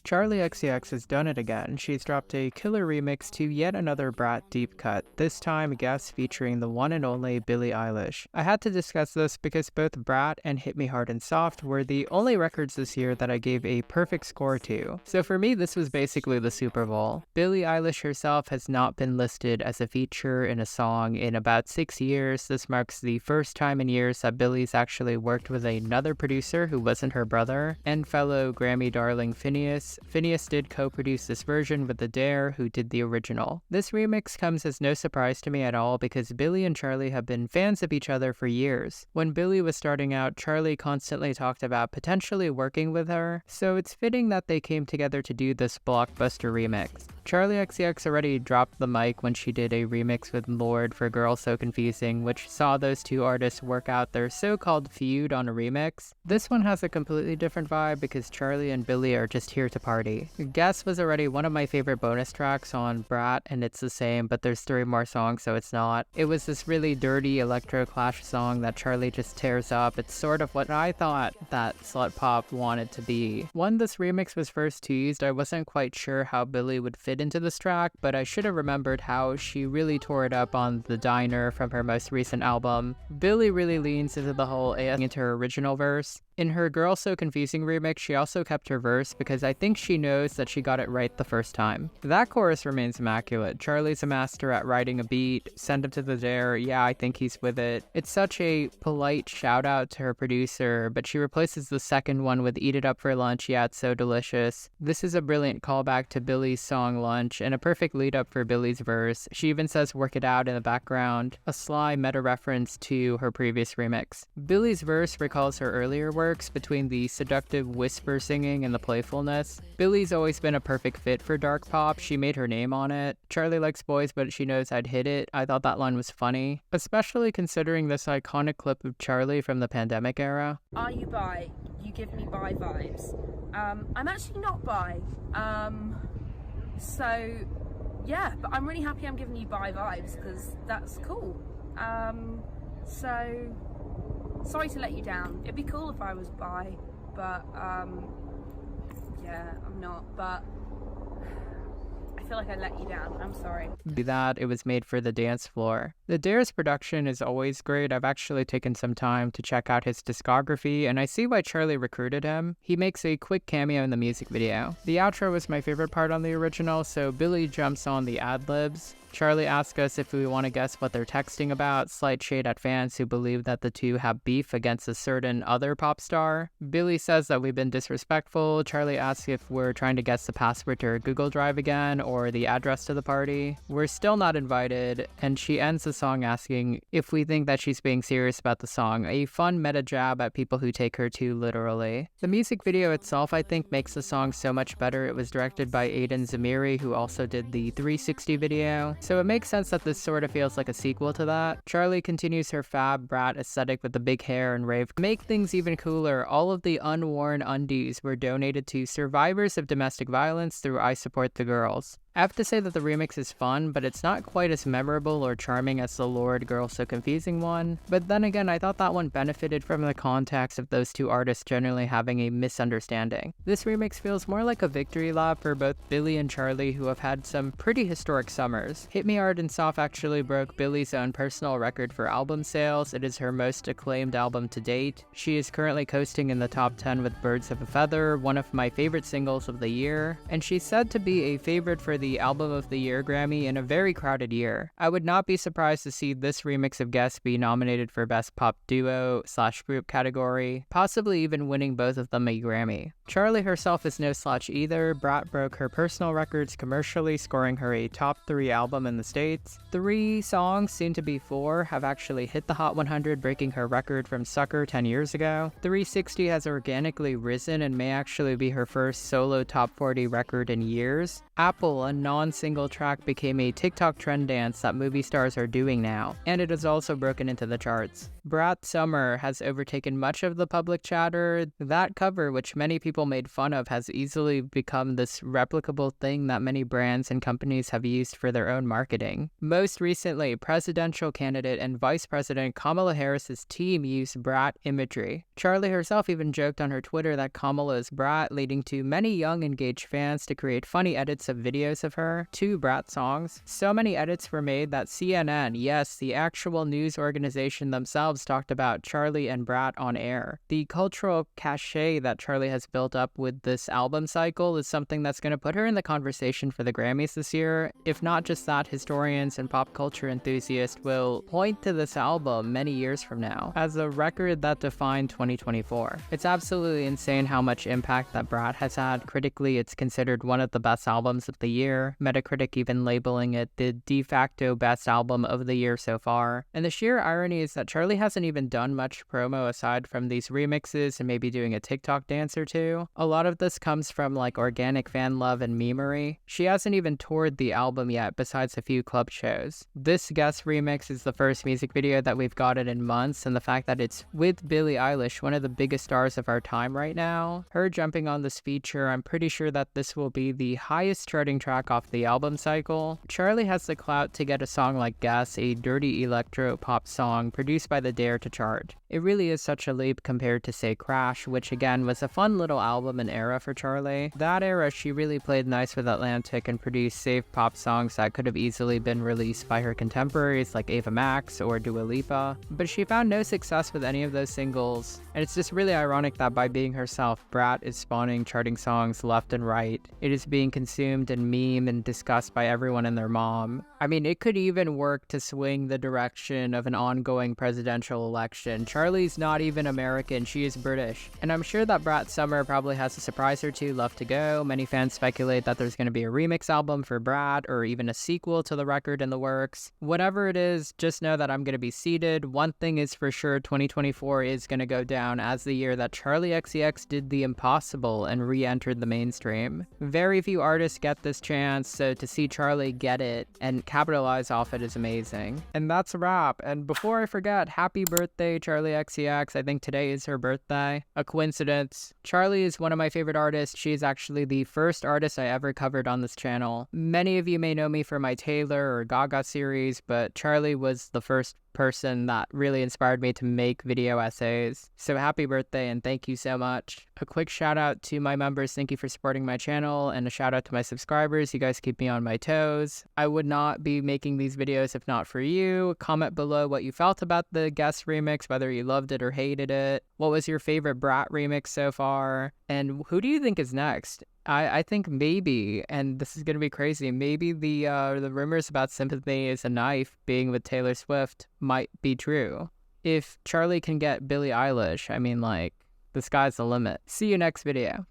Charli XCX has done it again. She's dropped a killer remix to yet another Brat deep cut, this time guest featuring the one and only Billie Eilish. I had to discuss this because both Brat and Hit Me Hard and Soft were the only records this year that I gave a perfect score to. So for me, this was basically the Super Bowl. Billie Eilish herself has not been listed as a feature in a song in about 6 years. This marks the first time in years that Billie's actually worked with another producer who wasn't her brother, and fellow Grammy darling Phineas. Phineas did co-produce this version with the Dare, who did the original. This remix comes as no surprise to me at all because Billie and Charli have been fans of each other for years. When Billie was starting out, Charli constantly talked about potentially working with her, so it's fitting that they came together to do this blockbuster remix. Charli XCX already dropped the mic when she did a remix with Lorde for Girl So Confusing, which saw those two artists work out their so-called feud on a remix. This one has a completely different vibe because Charli and Billie are just here to party. Guess was already one of my favorite bonus tracks on Brat, and it's the same, but there's 3 more songs, so it's not. It was this really dirty electro clash song that Charli just tears up. It's sort of what I thought that slut pop wanted to be. When this remix was first teased, I wasn't quite sure how Billie would fit into this track, but I should have remembered how she really tore it up on The Diner from her most recent album. Billie really leans into the whole into her original verse. In her Girl So Confusing remix, she also kept her verse because I think she knows that she got it right the first time. That chorus remains immaculate. Charli's a master at writing a beat, send him to the Dare, yeah, I think he's with it. It's such a polite shout out to her producer, but she replaces the second one with Eat It Up for Lunch, yeah, it's so delicious. This is a brilliant callback to Billie's song Lunch and a perfect lead up for Billie's verse. She even says work it out in the background, a sly meta reference to her previous remix. Billie's verse recalls her earlier work between the seductive whisper singing and the playfulness. Billie's always been a perfect fit for dark pop. She made her name on it. Charli likes boys, but she knows I'd hit it. I thought that line was funny, especially considering this iconic clip of Charli from the pandemic era. Are you bi? You give me bi vibes. I'm actually not bi. So yeah, but I'm really happy I'm giving you bi vibes because that's cool. So sorry to let you down. It'd be cool if I was bi, but yeah, I'm not, but I feel like I let you down. I'm sorry. It was made for the dance floor. The Dare's production is always great. I've actually taken some time to check out his discography, and I see why Charli recruited him. He makes a quick cameo in the music video. The outro was my favorite part on the original, so Billie jumps on the ad-libs. Charli asks us if we want to guess what they're texting about, slight shade at fans who believe that the two have beef against a certain other pop star. Billie says that we've been disrespectful. Charli asks if we're trying to guess the password to her Google Drive again or the address to the party. We're still not invited, and she ends the song asking if we think that she's being serious about the song, a fun meta jab at people who take her too literally. The music video itself, I think, makes the song so much better. It was directed by Aiden Zamiri, who also did the 360 video. So it makes sense that this sort of feels like a sequel to that. Charli continues her fab Brat aesthetic with the big hair and rave. To make things even cooler, all of the unworn undies were donated to survivors of domestic violence through I Support the Girls. I have to say that the remix is fun, but it's not quite as memorable or charming as the Lorde Girl So Confusing one. But then again, I thought that one benefited from the context of those two artists generally having a misunderstanding. This remix feels more like a victory lap for both Billie and Charli, who have had some pretty historic summers. Hit Me Hard and Soft actually broke Billie's own personal record for album sales. It is her most acclaimed album to date. She is currently coasting in the top 10 with Birds of a Feather, one of my favorite singles of the year, and she's said to be a favorite for the Album of the Year Grammy in a very crowded year. I would not be surprised to see this remix of Guess be nominated for Best Pop Duo / Group category, possibly even winning both of them a Grammy. Charli herself is no slouch either. Brat broke her personal records commercially, scoring her a top 3 album in the States. 3 songs, soon to be 4, have actually hit the Hot 100, breaking her record from Sucker 10 years ago. 360 has organically risen and may actually be her first solo top 40 record in years. Apple, non-single track became a TikTok trend dance that movie stars are doing now, and it has also broken into the charts. Brat Summer has overtaken much of the public chatter. That cover, which many people made fun of, has easily become this replicable thing that many brands and companies have used for their own marketing. Most recently, presidential candidate and Vice President Kamala Harris's team used Brat imagery. Charli herself even joked on her Twitter that Kamala is Brat, leading to many young engaged fans to create funny edits of videos of her to Brat songs. So many edits were made that CNN, yes, the actual news organization themselves, talked about Charli and Brat on air. The cultural cachet that Charli has built up with this album cycle is something that's going to put her in the conversation for the Grammys this year. If not just that, historians and pop culture enthusiasts will point to this album many years from now as a record that defined 2024. It's absolutely insane how much impact that Brat has had. Critically, it's considered one of the best albums of the year, Metacritic even labeling it the de facto best album of the year so far. And the sheer irony is that Charli hasn't even done much promo aside from these remixes and maybe doing a TikTok dance or two. A lot of this comes from like organic fan love and memery. She hasn't even toured the album yet besides a few club shows. This guest remix is the first music video that we've gotten in months, and the fact that it's with Billie Eilish, one of the biggest stars of our time right now, her jumping on this feature, I'm pretty sure that this will be the highest charting track off the album cycle. Charli has the clout to get a song like Guess, a dirty electro pop song produced by the Dare to chart. It really is such a leap compared to, say, Crash, which again was a fun little album and era for Charli. That era, she really played nice with Atlantic and produced safe pop songs that could have easily been released by her contemporaries like Ava Max or Dua Lipa, but she found no success with any of those singles, and it's just really ironic that by being herself, Brat is spawning charting songs left and right. It is being consumed and memed and discussed by everyone and their mom. I mean, it could even work to swing the direction of an ongoing presidential election. Charli's not even American, she is British. And I'm sure that Brat Summer probably has a surprise or two left to go. Many fans speculate that there's going to be a remix album for Brat or even a sequel to the record in the works. Whatever it is, just know that I'm going to be seated. One thing is for sure, 2024 is going to go down as the year that Charli XCX did the impossible and re-entered the mainstream. Very few artists get this chance, so to see Charli get it and capitalize off it is amazing. And that's a wrap. And before I forget, happy birthday, Charli XCX. I think today is her birthday. A coincidence. Charli is one of my favorite artists. She's actually the first artist I ever covered on this channel. Many of you may know me for my Taylor or Gaga series, but Charli was the first person that really inspired me to make video essays. So happy birthday and thank you so much. A quick shout out to my members, thank you for supporting my channel, and a shout out to my subscribers, you guys keep me on my toes. I would not be making these videos if not for you. Comment below what you felt about the guest remix, whether you loved it or hated it. What was your favorite Brat remix so far? And who do you think is next? I think maybe, and this is going to be crazy, maybe the rumors about Sympathy is a Knife being with Taylor Swift might be true. If Charli can get Billie Eilish, I mean, like, the sky's the limit. See you next video.